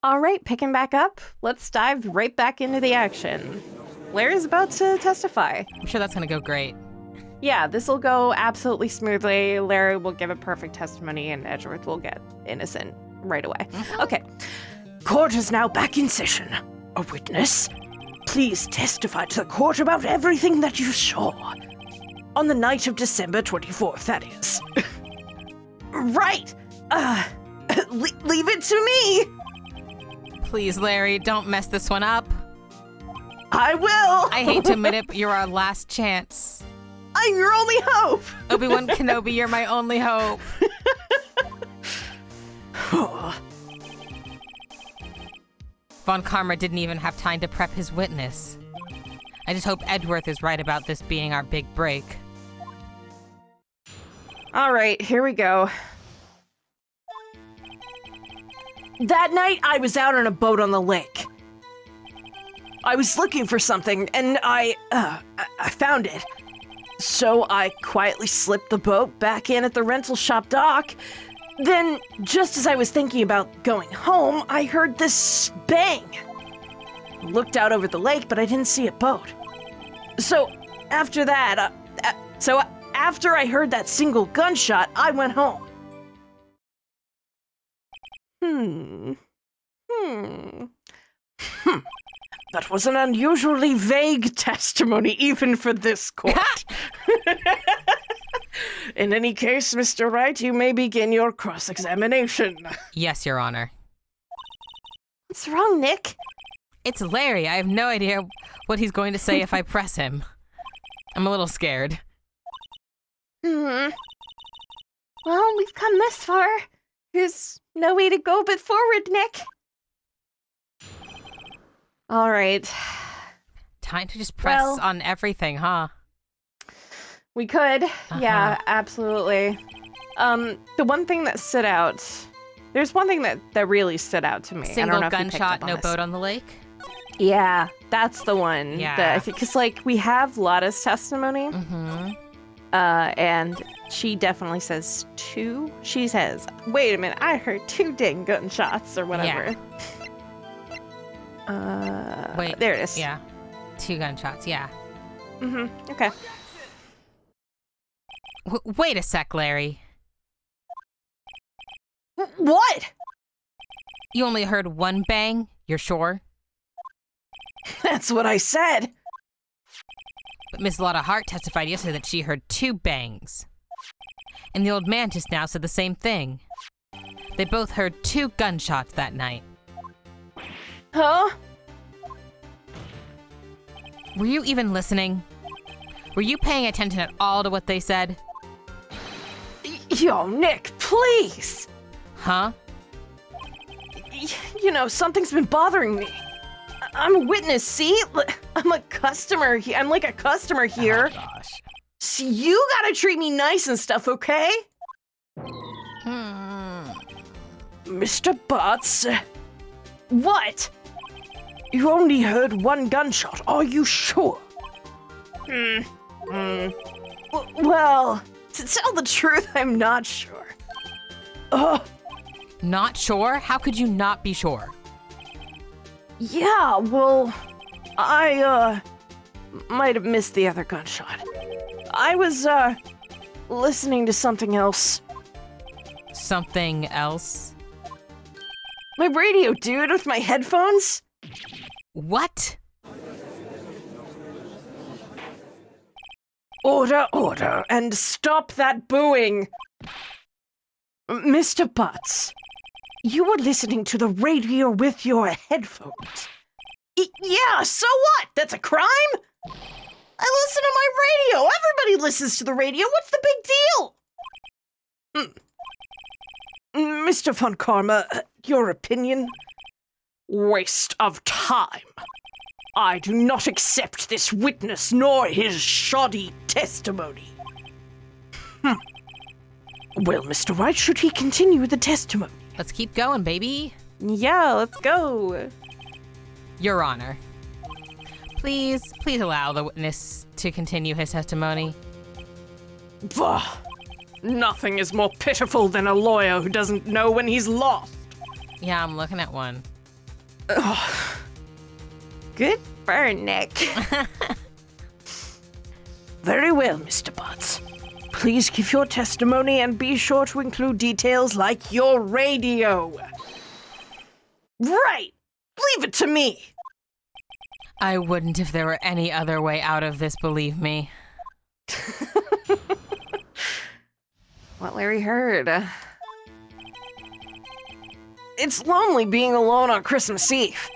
All right, picking back up. Let's dive right back into the action. Larry's about to testify. I'm sure that's going to go great. Yeah, this will go absolutely smoothly. Larry will give a perfect testimony and Edgeworth will get innocent right away. Okay. Court is now back in session. A witness, please testify to the court about everything that you saw. On the night of December 24th, that is. Right. Leave it to me. Please, Larry, don't mess this one up. I will. I hate to admit it, but you're our last chance. I'm your only hope. Obi-Wan Kenobi, you're my only hope. Von Karma didn't even have time to prep his witness. I just hope Edgeworth is right about this being our big break. All right, here we go. That night, I was out on a boat on the lake. I was looking for something, and I found it. So I quietly slipped the boat back in at the rental shop dock. Then, just as I was thinking about going home, I heard this bang. I looked out over the lake, but I didn't see a boat. So after that, after I heard that single gunshot, I went home. That was an unusually vague testimony, even for this court. In any case, Mr. Wright, you may begin your cross-examination. Yes, Your Honor. What's wrong, Nick? It's Larry. I have no idea what he's going to say if I press him. I'm a little scared. Well, we've come this far. There's no way to go but forward, Nick. All right. Time to just press on everything, huh? We could. Yeah, absolutely. The one thing that stood out, there's one thing that really stood out to me. Single gunshot, no boat on the lake? Yeah, that's the one. Yeah. Because, like, we have Lotta's testimony. And she definitely says 2. She says, wait a minute, I heard 2 dang gunshots or whatever. Yeah. Wait. There it is. Yeah. 2 gunshots, yeah. Okay. Wait a sec, Larry. What? You only heard 1 bang? You're sure? That's what I said. But Miss Lotta Hart testified yesterday that she heard 2 bangs. And the old man just now said the same thing. They both heard 2 gunshots that night. Huh? Were you even listening? Were you paying attention at all to what they said? Yo, Nick, please. Huh? You know, something's been bothering me. I'm a witness, see? I'm a customer. I'm like a customer here. Oh, gosh. See, you gotta treat me nice and stuff, okay? Mr. Butts. What? You only heard 1 gunshot. Are you sure? Well, to tell the truth, I'm not sure. Not sure? How could you not be sure? Yeah, well, I, might have missed the other gunshot. I was, listening to something else. Something else? My radio, dude, with my headphones. What? Order, order, and stop that booing! Mr. Butts, you were listening to the radio with your headphones. Yeah, so what? That's a crime? I listen to my radio! Everybody listens to the radio! What's the big deal? Mr. Von Karma, your opinion? Waste of time. I do not accept this witness nor his shoddy testimony. Well, Mr. Wright, should he continue the testimony? Let's keep going, baby. Yeah, let's go. Your Honor. Please allow the witness to continue his testimony. Bah! Nothing is more pitiful than a lawyer who doesn't know when he's lost. Yeah, I'm looking at one. Good burn, Nick. Very well, Mr. Butts. Please give your testimony and be sure to include details like your radio. Right! Leave it to me! I wouldn't if there were any other way out of this, believe me. What Larry heard. It's lonely being alone on Christmas Eve.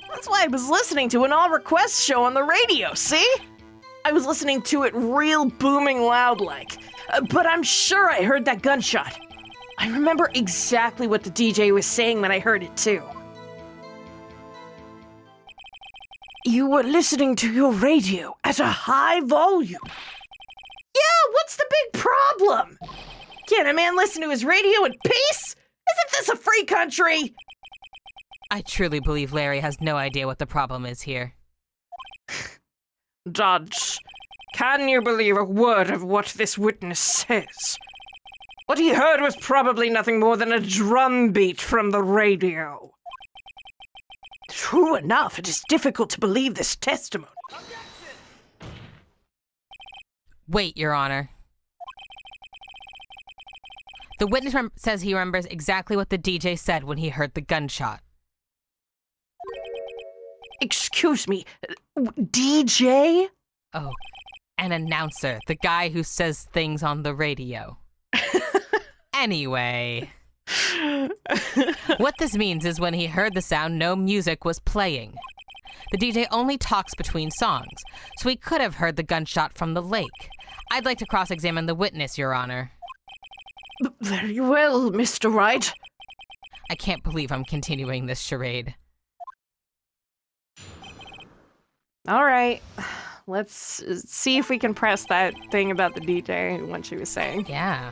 That's why I was listening to an all-request show on the radio, see? I was listening to it real booming loud like, but I'm sure I heard that gunshot. I remember exactly what the DJ was saying when I heard it too. You were listening to your radio at a high volume. Yeah, what's the big problem? Can't a man listen to his radio in peace? Isn't this a free country? I truly believe Larry has no idea what the problem is here. Judge, can you believe a word of what this witness says? What he heard was probably nothing more than a drum beat from the radio. True enough, it is difficult to believe this testimony. Wait, Your Honor. The witness says he remembers exactly what the DJ said when he heard the gunshot. Excuse me, DJ? Oh, an announcer, the guy who says things on the radio. Anyway, what this means is when he heard the sound, no music was playing. The DJ only talks between songs, so he could have heard the gunshot from the lake. I'd like to cross-examine the witness, Your Honor. Very well, Mr. Wright. I can't believe I'm continuing this charade. All right. Let's see if we can press that thing about the DJ, what she was saying. Yeah.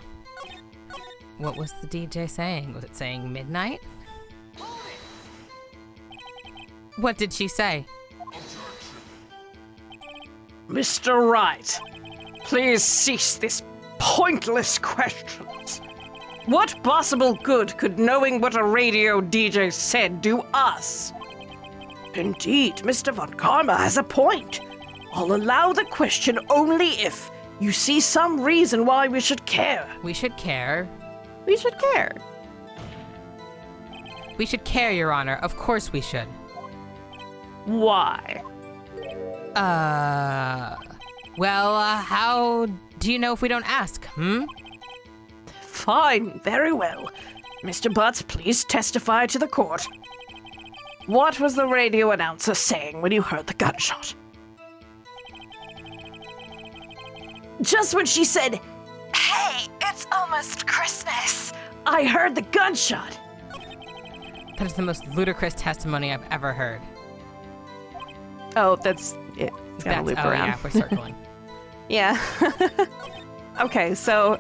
What was the DJ saying? Was it saying midnight? What did she say? Mr. Wright, please cease this pointless questions. What possible good could knowing what a radio DJ said do us? Indeed, Mr. Von Karma has a point. I'll allow the question only if you see some reason why we should care. We should care. We should care. We should care, Your Honor. Of course we should. Why? How do you know if we don't ask, Fine, very well. Mr. Butts, please testify to the court. What was the radio announcer saying when you heard the gunshot? Just when she said, "Hey, it's almost Christmas," I heard the gunshot. That is the most ludicrous testimony I've ever heard. Oh, that's it. It's gonna loop around. Yeah, we're circling. Yeah. Okay, so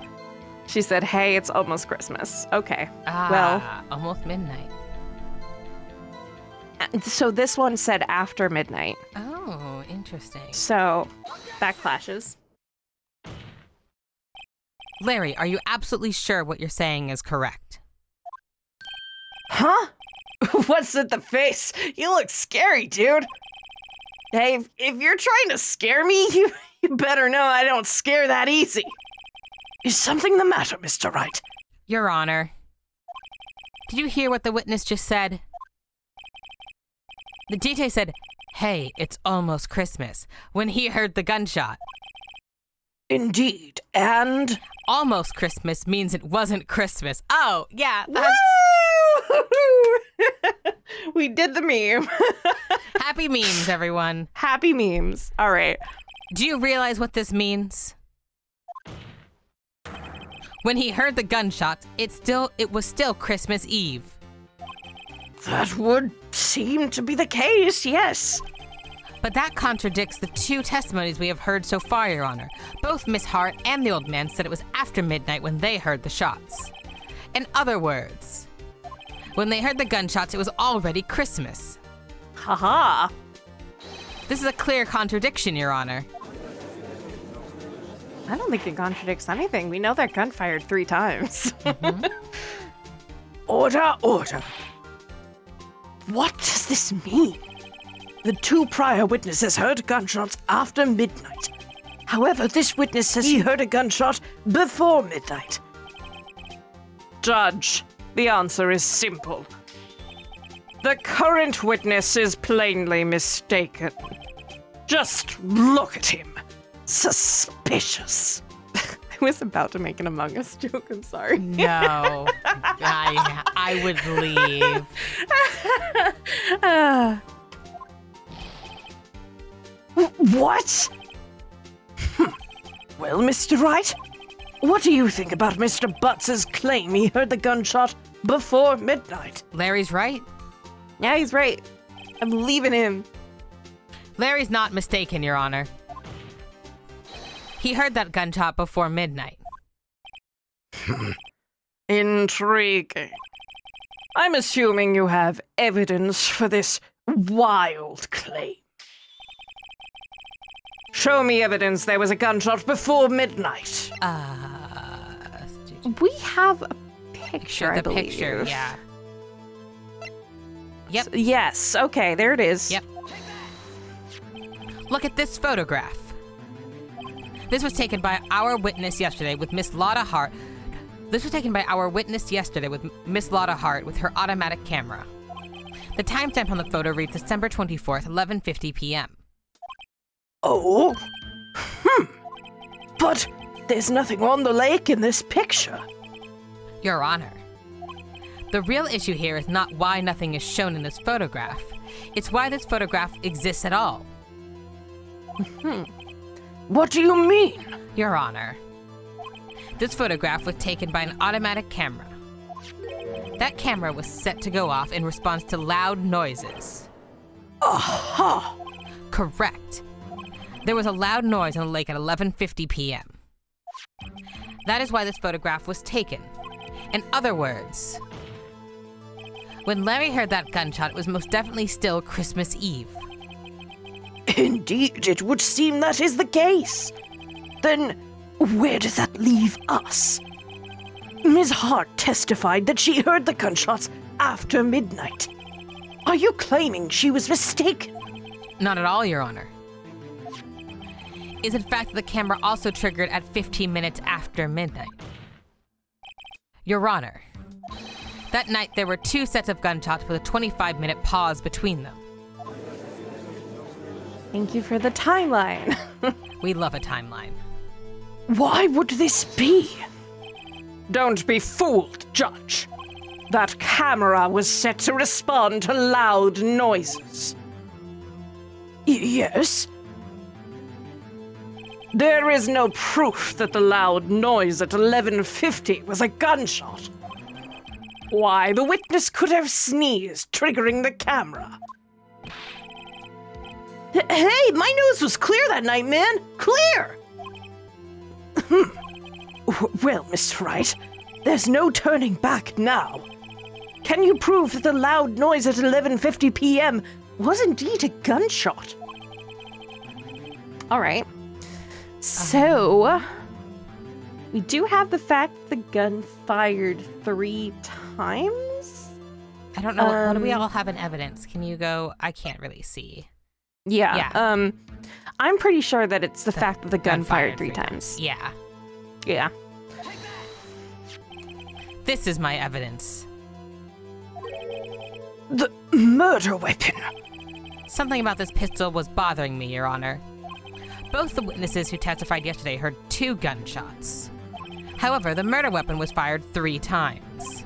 she said, "Hey, it's almost Christmas." Okay. Well, almost midnight. so this one said after midnight. Oh, interesting. So that clashes. Larry, are you absolutely sure what you're saying is correct? Huh? What's with the face? You look scary, dude. Hey, if you're trying to scare me, you better know I don't scare that easy. Is something the matter, Mr. Wright? Your Honor, did you hear what the witness just said? The DJ said, "Hey, it's almost Christmas," when he heard the gunshot. Indeed, and... Almost Christmas means it wasn't Christmas. Oh, yeah, that's... We did the meme. Happy memes, everyone. Happy memes. All right. Do you realize what this means? When he heard the gunshot, it was still Christmas Eve. That would seem to be the case, yes. But that contradicts the two testimonies we have heard so far, Your Honor. Both Miss Hart and the old man said it was after midnight when they heard the shots. In other words, when they heard the gunshots, it was already Christmas. Haha. This is a clear contradiction, Your Honor. I don't think it contradicts anything. We know that gun fired 3 times. Order, order. What does this mean? The 2 prior witnesses heard gunshots after midnight. However, this witness says he heard a gunshot before midnight. Judge, the answer is simple. The current witness is plainly mistaken. Just look at him. Suspicious. I was about to make an Among Us joke, I'm sorry. No. I would leave. What? Well, Mr. Wright, what do you think about Mr. Butts' claim he heard the gunshot before midnight? Larry's right. Yeah, he's right. I'm leaving him. Larry's not mistaken, Your Honor. He heard that gunshot before midnight. Intriguing. I'm assuming you have evidence for this wild claim. Show me evidence there was a gunshot before midnight. We have a picture, I believe. Picture, yeah. Yep. Yes, okay, there it is. Yep. Look at this photograph. This was taken by our witness yesterday with Miss Lotta Hart. With her automatic camera. The timestamp on the photo reads December 24th, 11:50 p.m. Oh? But there's nothing on the lake in this picture. Your Honor, the real issue here is not why nothing is shown in this photograph. It's why this photograph exists at all. What do you mean? Your Honor, this photograph was taken by an automatic camera. That camera was set to go off in response to loud noises. Aha! Correct. There was a loud noise on the lake at 11:50 p.m. That is why this photograph was taken. In other words, when Larry heard that gunshot, it was most definitely still Christmas Eve. Indeed, it would seem that is the case. Then, where does that leave us? Ms. Hart testified that she heard the gunshots after midnight. Are you claiming she was mistaken? Not at all, Your Honor. Is in fact the camera also triggered at 15 minutes after midnight. Your Honor, that night there were 2 sets of gunshots with a 25-minute pause between them. Thank you for the timeline. We love a timeline. Why would this be? Don't be fooled, Judge. That camera was set to respond to loud noises. Yes? There is no proof that the loud noise at 11:50 was a gunshot. Why, the witness could have sneezed, triggering the camera. Hey, my nose was clear that night, man. Clear! Well, Mr. Wright, there's no turning back now. Can you prove that the loud noise at 11:50 p.m. was indeed a gunshot? All right. So, we do have the fact the gun fired 3 times? I don't know. What do we all have in evidence? Can you go? I can't really see. Yeah. I'm pretty sure that it's the fact that the gun fired 3 times. Yeah. Yeah. This is my evidence. The murder weapon. Something about this pistol was bothering me, Your Honor. Both the witnesses who testified yesterday heard 2 gunshots. However, the murder weapon was fired 3 times.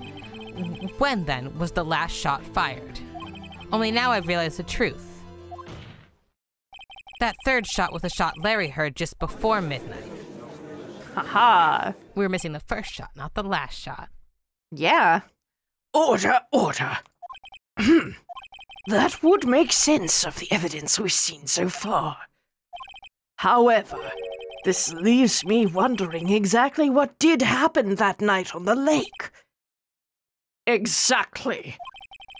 When, then, was the last shot fired? Only now I've realized the truth. That 3rd shot was a shot Larry heard just before midnight. Haha. We were missing the 1st shot, not the last shot. Yeah. Order, order. That would make sense of the evidence we've seen so far. However, this leaves me wondering exactly what did happen that night on the lake. Exactly.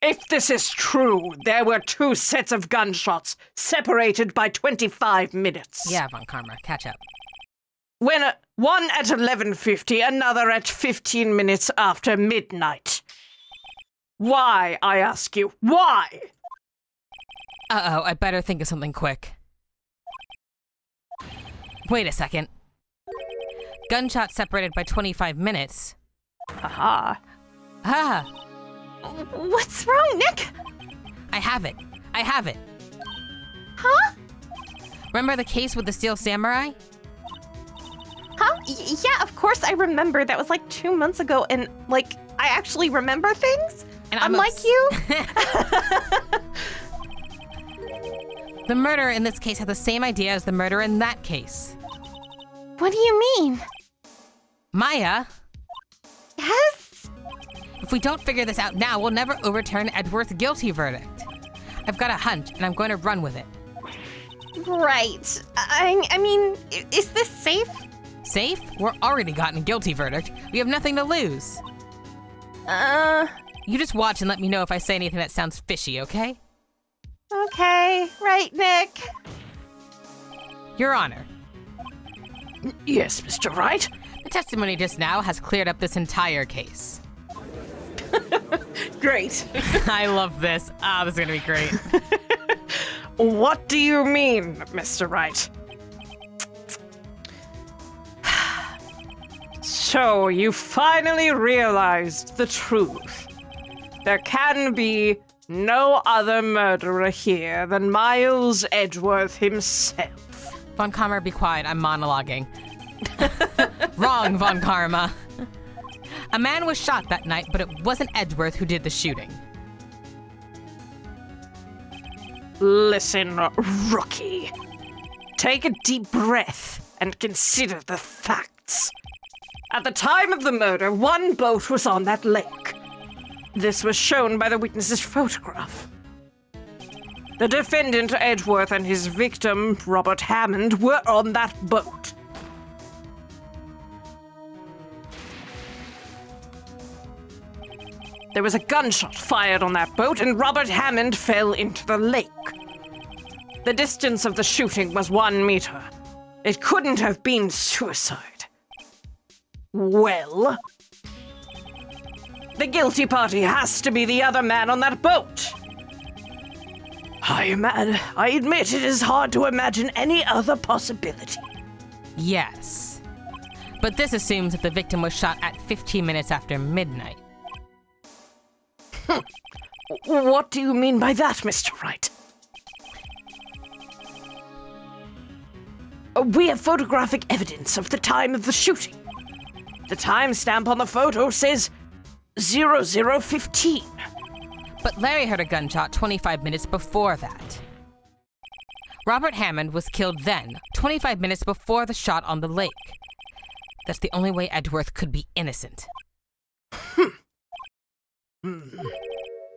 If this is true, there were 2 sets of gunshots separated by 25 minutes. Yeah, Von Karma, catch up. One at 11:50, another at 15 minutes after midnight. Why, I ask you, why? Uh-oh, I better think of something quick. Wait a second. Gunshots separated by 25 minutes. Haha. Ah, What's wrong, Nick? I have it. Huh? Remember the case with the steel samurai? Huh? Yeah, of course I remember. That was like 2 months ago, and like, I actually remember things? And Unlike you? The murderer in this case had the same idea as the murderer in that case. What do you mean? Maya, Yes? if we don't figure this out now, we'll never overturn Edgeworth's guilty verdict. I've got a hunch, and I'm going to run with it. Right. I mean, is this safe? Safe? We're already gotten a guilty verdict. We have nothing to lose. You just watch and let me know if I say anything that sounds fishy, okay? Okay. Right, Nick. Your Honor, Yes, Mr. Wright. the testimony just now has cleared up this entire case. Great. I love this. This is gonna be great. What do you mean, Mr. Wright? So, you finally realized the truth. There can be no other murderer here than Miles Edgeworth himself. Von Karma, be quiet. I'm monologuing. Wrong, Von Karma. A man was shot that night, but it wasn't Edgeworth who did the shooting. Listen, rookie. Take a deep breath and consider the facts. At the time of the murder, one boat was on that lake. This was shown by the witness's photograph. The defendant, Edgeworth, and his victim, Robert Hammond, were on that boat. There was a gunshot fired on that boat, and Robert Hammond fell into the lake. The distance of the shooting was 1 meter. It couldn't have been suicide. Well, the guilty party has to be the other man on that boat. I admit it is hard to imagine any other possibility. Yes. But this assumes that the victim was shot at 15 minutes after midnight. What do you mean by that, Mr. Wright? We have photographic evidence of the time of the shooting. The timestamp on the photo says 00:15. But Larry heard a gunshot 25 minutes before that. Robert Hammond was killed then, 25 minutes before the shot on the lake. That's the only way Edgeworth could be innocent.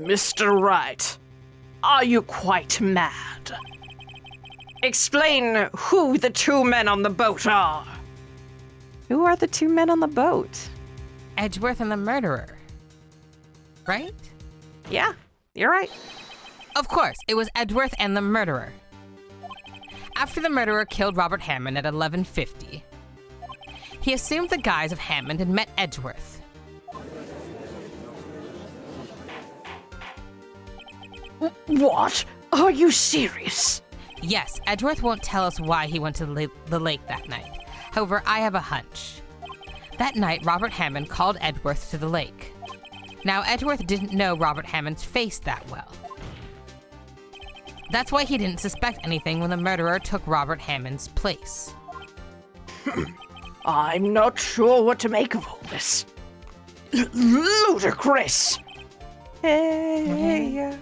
Mr. Wright, are you quite mad? Explain who the two men on the boat are. Who are the two men on the boat? Edgeworth and the murderer. Right? Yeah, you're right. Of course, it was Edgeworth and the murderer. After the murderer killed Robert Hammond at 11:50, he assumed the guise of Hammond and met Edgeworth. What? Are you serious? Yes, Edgeworth won't tell us why he went to the lake that night. However, I have a hunch. That night, Robert Hammond called Edgeworth to the lake. Now, Edgeworth didn't know Robert Hammond's face that well. That's why he didn't suspect anything when the murderer took Robert Hammond's place. I'm not sure what to make of all this. Ludicrous! Hey.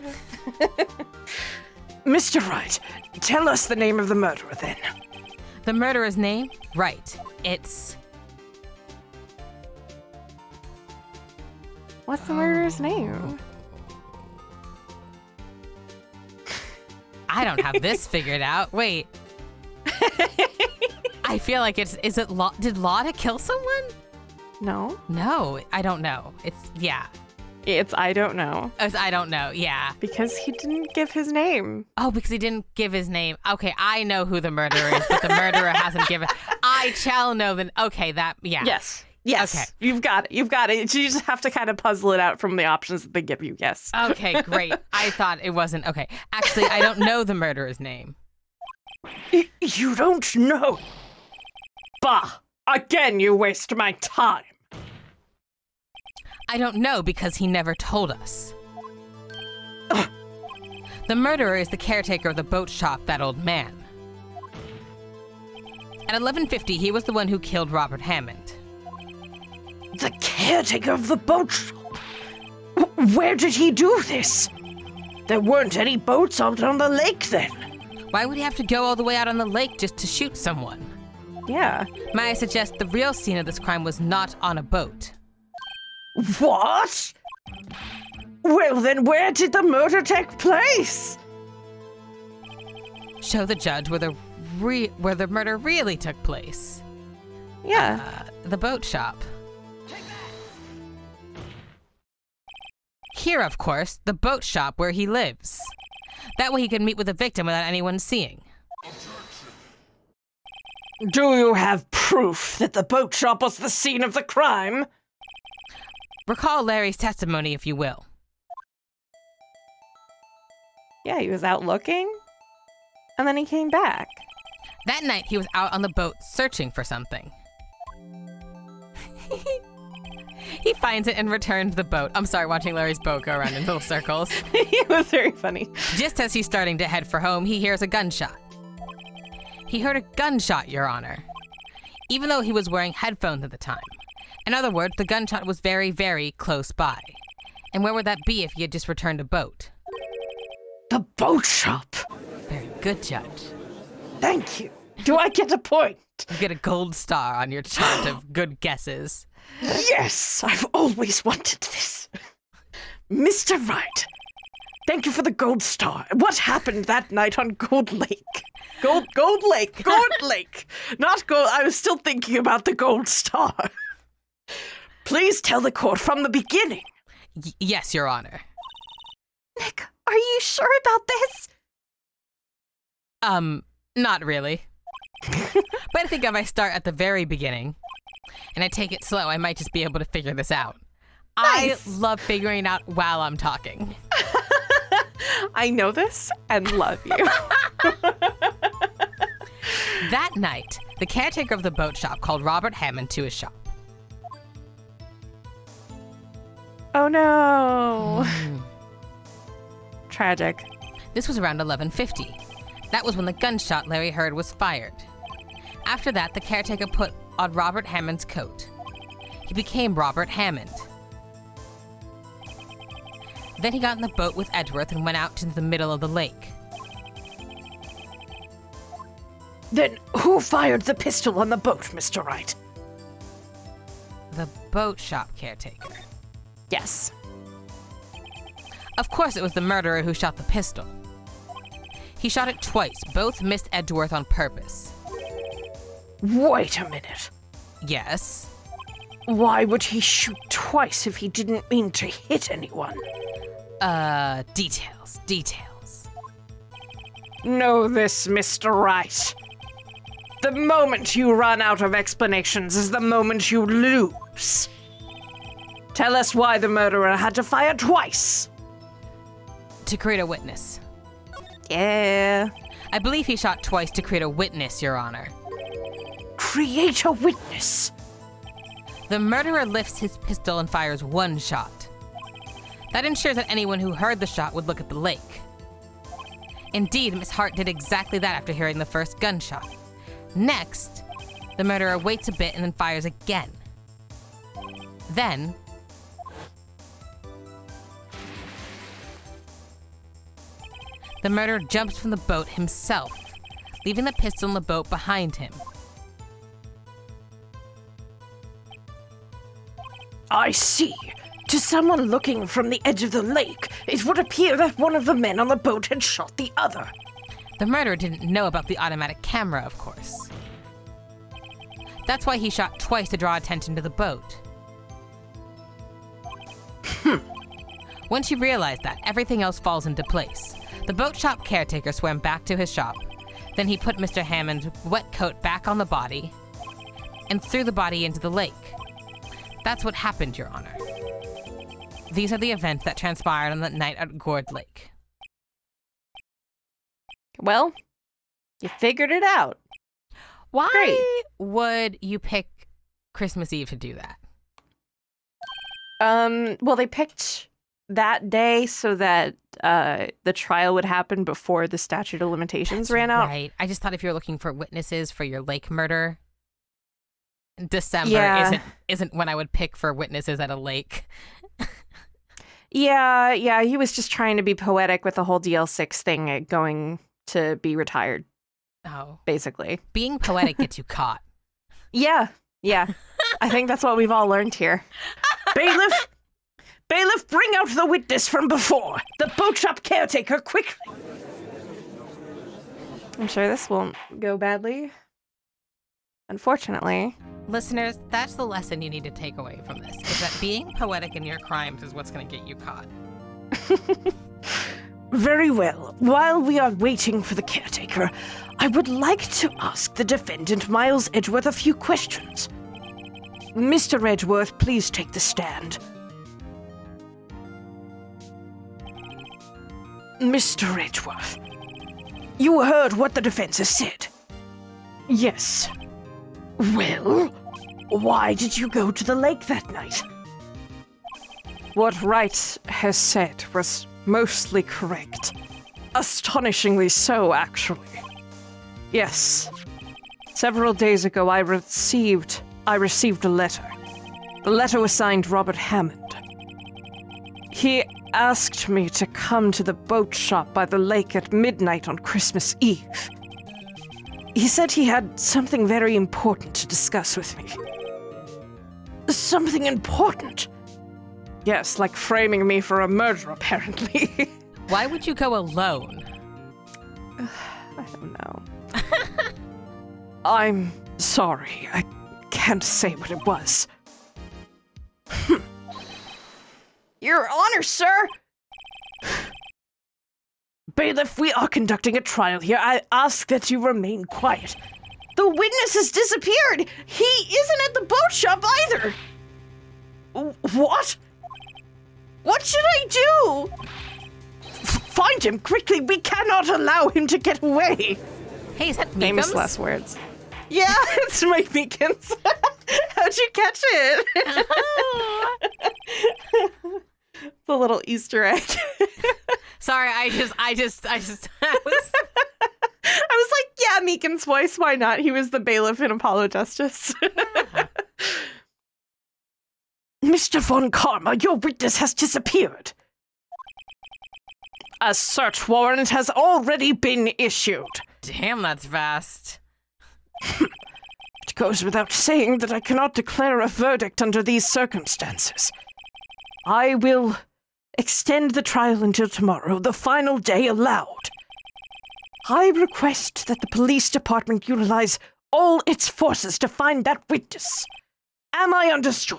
Mr. Wright, tell us the name of the murderer then. The murderer's name? Wright. It's... What's the murderer's name? I don't have this figured out. Wait. I feel like it's... Is it... Did Lotta kill someone? No. No, I don't know. Yeah. It's I don't know. I don't know, yeah. Because he didn't give his name. Oh, because he didn't give his name. Okay, I know who the murderer is, but the murderer hasn't given... I shall know then. Okay, that... Yeah. Yes. Yes. Okay. You've got it. You've got it. You just have to kind of puzzle it out from the options that they give you. Yes. Okay, great. I thought it wasn't. Okay. Actually, I don't know the murderer's name. You don't know. Bah. Again, you waste my time. I don't know because he never told us. The murderer is the caretaker of the boat shop, that old man. At 11:50, he was the one who killed Robert Hammond. The caretaker of the boat shop? Where did he do this? There weren't any boats out on the lake then. Why would he have to go all the way out on the lake just to shoot someone? Yeah. May I suggest the real scene of this crime was not on a boat? What? Well, then where did the murder take place? Show the judge where the murder really took place. Yeah. The boat shop. Here, of course, the boat shop where he lives. That way he could meet with the victim without anyone seeing. Do you have proof that the boat shop was the scene of the crime? Recall Larry's testimony, if you will. Yeah, he was out looking, and then he came back. That night, he was out on the boat searching for something. He finds it and returns the boat. I'm sorry, watching Larry's boat go around in little circles. It was very funny. Just as he's starting to head for home, he hears a gunshot. He heard a gunshot, Your Honor, even though he was wearing headphones at the time. In other words, the gunshot was very, very close by. And where would that be if he had just returned a boat? The boat shop. Very good, Judge. Thank you. Do I get a point? You get a gold star on your chart of good guesses. Yes, I've always wanted this. Mr. Wright, thank you for the gold star. What happened that night on Gold Lake? Gold Lake. Not gold. I was still thinking about the gold star. Please tell the court from the beginning. Yes, Your Honor. Nick, are you sure about this? Not really. But I think if I start at the very beginning and I take it slow, I might just be able to figure this out. Nice. I love figuring it out while I'm talking. I know this and love you. That night, the caretaker of the boat shop called Robert Hammond to his shop. Oh no. Tragic. This was around 11:50. That was when the gunshot Larry heard was fired. After that, the caretaker put on Robert Hammond's coat. He became Robert Hammond. Then he got in the boat with Edgeworth and went out to the middle of the lake. Then who fired the pistol on the boat, Mr. Wright? The boat shop caretaker. Yes. Of course it was the murderer who shot the pistol. He shot it twice. Both missed Edgeworth on purpose. Wait a minute. Yes. Why would he shoot twice if he didn't mean to hit anyone? Details. Know this, Mr. Wright. The moment you run out of explanations is the moment you lose. Tell us why the murderer had to fire twice. To create a witness. Yeah. I believe he shot twice to create a witness, Your Honor. Create a witness. The murderer lifts his pistol and fires one shot. That ensures that anyone who heard the shot would look at the lake. Indeed, Miss Hart did exactly that after hearing the first gunshot. Next, the murderer waits a bit and then fires again. Then, the murderer jumps from the boat himself, leaving the pistol in the boat behind him. I see. To someone looking from the edge of the lake, it would appear that one of the men on the boat had shot the other. The murderer didn't know about the automatic camera, of course. That's why he shot twice to draw attention to the boat. Once you realize that, everything else falls into place. The boat shop caretaker swam back to his shop. Then he put Mr. Hammond's wet coat back on the body and threw the body into the lake. That's what happened, Your Honor. These are the events that transpired on that night at Gourd Lake. Well, you figured it out. Why Great. would you pick Christmas Eve to do that? Well, they picked that day so that the trial would happen before the statute of limitations ran out. Right. I just thought if you're looking for witnesses for your lake murder, December Yeah. isn't when I would pick for witnesses at a lake. Yeah, he was just trying to be poetic with the whole DL6 thing going to be retired, Oh. basically. Being poetic gets you caught. Yeah. I think that's what we've all learned here. Bailiff, bring out the witness from before. The boat shop caretaker, quickly. I'm sure this won't go badly. Unfortunately. Listeners, that's the lesson you need to take away from this, is that being poetic in your crimes is what's going to get you caught. Very well. While we are waiting for the caretaker, I would like to ask the defendant, Miles Edgeworth, a few questions. Mr. Edgeworth, please take the stand. Mr. Edgeworth, you heard what the defense has said. Yes. Well, why did you go to the lake that night? What Wright has said was mostly correct. Astonishingly so, actually. Yes. Several days ago, I received a letter. The letter was signed Robert Hammond. He asked me to come to the boat shop by the lake at midnight on Christmas Eve. He said he had something very important to discuss with me. Something important? Yes, like framing me for a murder, apparently. Why would you go alone? I don't know. I'm sorry. I can't say what it was. Your Honor, sir! Bailiff, we are conducting a trial here. I ask that you remain quiet. The witness has disappeared! He isn't at the boat shop either! What? What should I do? Find him quickly! We cannot allow him to get away! Hey, is that Famous Meekums? last words. Yeah, it's Mike Meekins. How'd you catch it? It's a little Easter egg. Sorry, I was... I was like, yeah, Meekins' voice, why not? He was the bailiff in Apollo Justice. Mr. Von Karma, your witness has disappeared. A search warrant has already been issued. Damn, that's fast. It goes without saying that I cannot declare a verdict under these circumstances. I will extend the trial until tomorrow, the final day allowed. I request that the police department utilize all its forces to find that witness. Am I understood?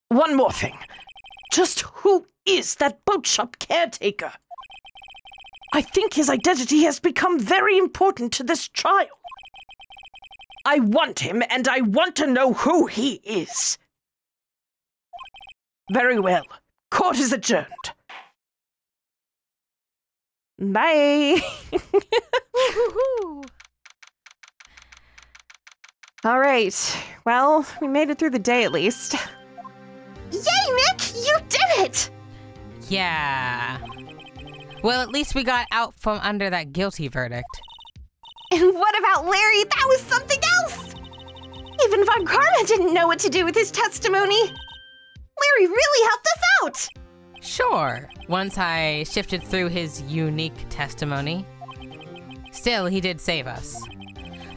One more thing. Just who is that boat shop caretaker? I think his identity has become very important to this trial. I want him, and I want to know who he is. Very well. Court is adjourned. Bye. All right. Well, we made it through the day at least. Yay, Nick! You did it! Yeah. Well, at least we got out from under that guilty verdict. And what about Larry? That was something else! Even Von Karma didn't know what to do with his testimony. Larry really helped us out! Sure, once I shifted through his unique testimony. Still, he did save us.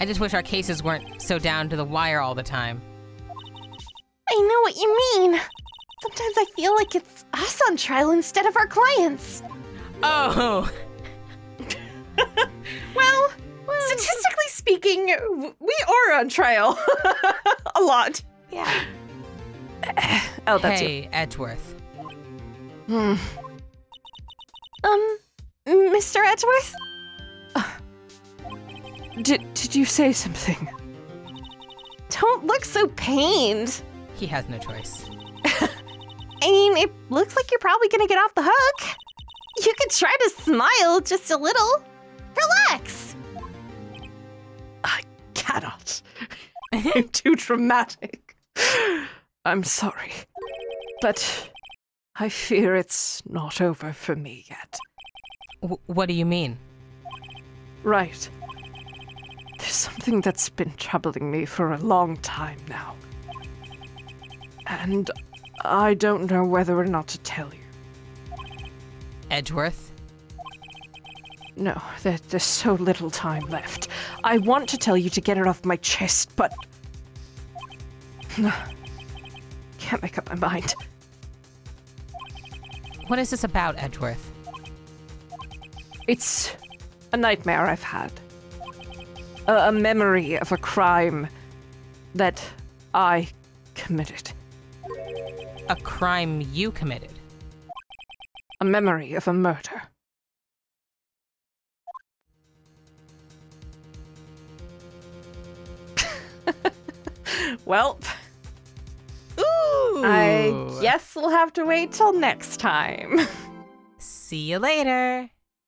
I just wish our cases weren't so down to the wire all the time. I know what you mean. Sometimes I feel like it's us on trial instead of our clients. Oh! Well, statistically speaking, we are on trial. A lot. Yeah. Oh, that's you. Hey, Edgeworth. Mr. Edgeworth? Did you say something? Don't look so pained. He has no choice. I mean, it looks like you're probably gonna get off the hook. You could try to smile just a little. Relax. I cannot. I'm too dramatic. I'm sorry. But I fear it's not over for me yet. What do you mean? Right. There's something that's been troubling me for a long time now. And I don't know whether or not to tell you. Edgeworth? No, there's so little time left. I want to tell you to get it off my chest, but... can't make up my mind. What is this about, Edgeworth? It's a nightmare I've had. A memory of a crime that I committed. A crime you committed? A memory of a murder. Well, Ooh! I guess we'll have to wait till next time. See you later.